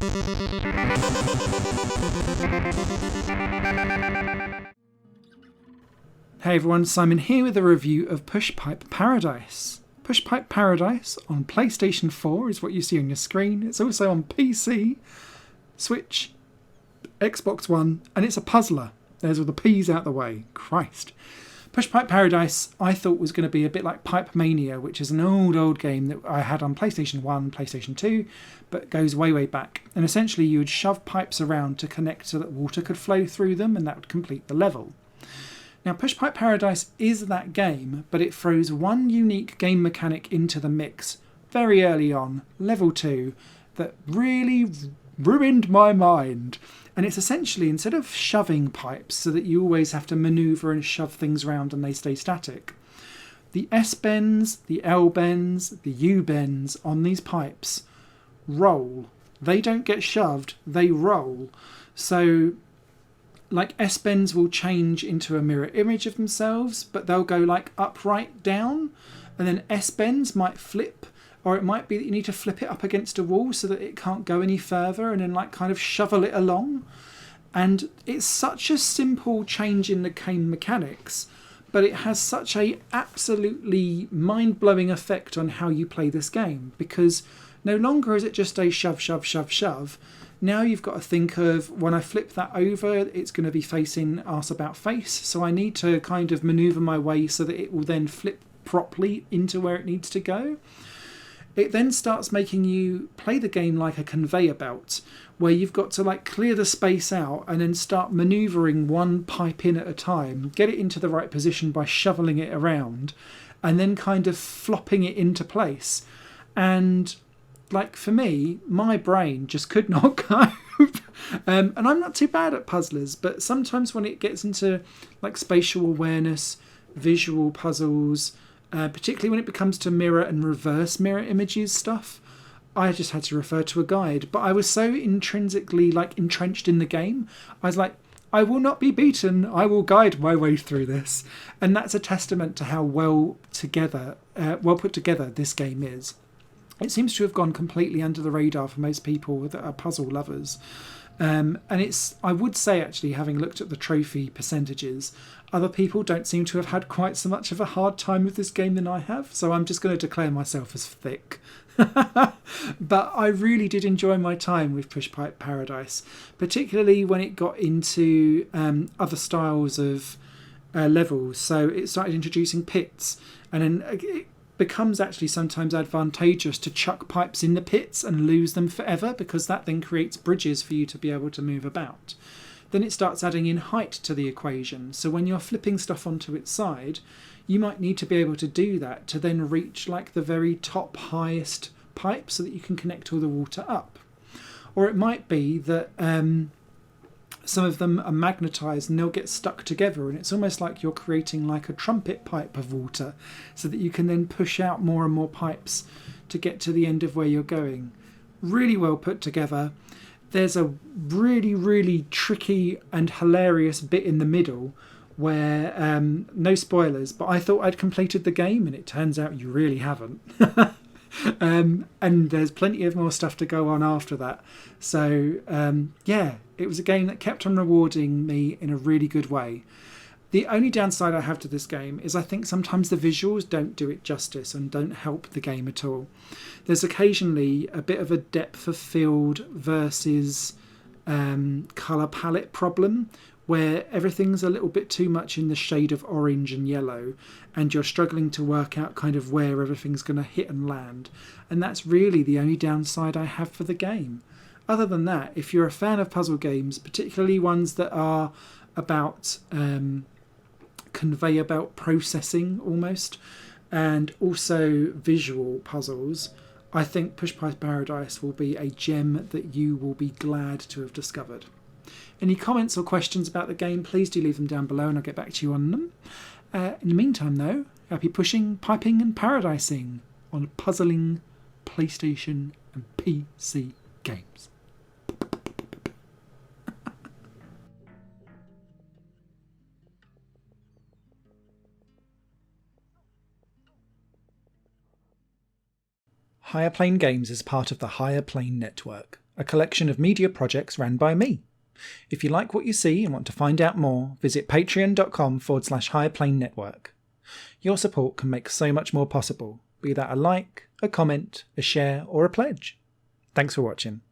Hey everyone, Simon here with a review of Push Pipe Paradise. Push Pipe Paradise on PlayStation 4 is what you see on your screen. It's also on PC, Switch, Xbox One, and it's a puzzler. There's all the P's out the way. Christ. Push Pipe Paradise I thought was going to be a bit like Pipe Mania, which is an old game that I had on PlayStation 1, PlayStation 2, but goes way back. And essentially you would shove pipes around to connect so that water could flow through them, and that would complete the level. Now, Push Pipe Paradise is that game, but it throws one unique game mechanic into the mix very early on, level 2, that really ruined my mind. And it's essentially, instead of shoving pipes so that you always have to manoeuvre and shove things around and they stay static, the S-bends, the L-bends, the U-bends on these pipes roll. They don't get shoved, they roll. So like S-bends will change into a mirror image of themselves, but they'll go like upright down, and then S-bends might flip, or it might be that you need to flip it up against a wall so that it can't go any further, and then like kind of shovel it along. And it's such a simple change in the game mechanics, but it has such a absolutely mind-blowing effect on how you play this game, because no longer is it just a shove, shove, shove, shove. Now you've got to think of, when I flip that over, it's going to be facing arse about face. So I need to kind of manoeuvre my way so that it will then flip properly into where it needs to go. It then starts making you play the game like a conveyor belt, where you've got to like clear the space out and then start manoeuvring one pipe in at a time, get it into the right position by shoveling it around, and then kind of flopping it into place. And like for me, my brain just could not cope. And I'm not too bad at puzzlers, but sometimes when it gets into like spatial awareness, visual puzzles, particularly when it becomes to mirror and reverse mirror images stuff, I just had to refer to a guide. But I was so intrinsically like entrenched in the game, I was like, I will not be beaten. I will guide my way through this. And that's a testament to how well put together this game is. It seems to have gone completely under the radar for most people that are puzzle lovers. And it's, I would say actually, having looked at the trophy percentages, other people don't seem to have had quite so much of a hard time with this game than I have. So I'm just going to declare myself as thick. But I really did enjoy my time with Push Pipe Paradise, particularly when it got into other styles of levels. So it started introducing pits, and then it becomes actually sometimes advantageous to chuck pipes in the pits and lose them forever, because that then creates bridges for you to be able to move about. Then it starts adding in height to the equation. So when you're flipping stuff onto its side, you might need to be able to do that to then reach like the very top highest pipe so that you can connect all the water up. Or it might be that some of them are magnetised and they'll get stuck together, and it's almost like you're creating like a trumpet pipe of water so that you can then push out more and more pipes to get to the end of where you're going. Really well put together. There's a really tricky and hilarious bit in the middle where, no spoilers, but I thought I'd completed the game and it turns out you really haven't. And there's plenty of more stuff to go on after that. So yeah, it was a game that kept on rewarding me in a really good way. The only downside I have to this game is I think sometimes the visuals don't do it justice and don't help the game at all. There's occasionally a bit of a depth of field versus colour palette problem, where everything's a little bit too much in the shade of orange and yellow, and you're struggling to work out kind of where everything's going to hit and land. And that's really the only downside I have for the game. Other than that, if you're a fan of puzzle games, particularly ones that are about conveyor belt processing almost, and also visual puzzles, I think Push Pipe Paradise will be a gem that you will be glad to have discovered. Any comments or questions about the game, please do leave them down below and I'll get back to you on them. In the meantime though, happy pushing, piping and paradising on puzzling PlayStation and PC games. Higher Plane Games is part of the Higher Plane Network. a collection of media projects ran by me. If you like what you see and want to find out more, visit patreon.com/Higher Network. Your support can make so much more possible, be that a like, a comment, a share, or a pledge. Thanks for watching.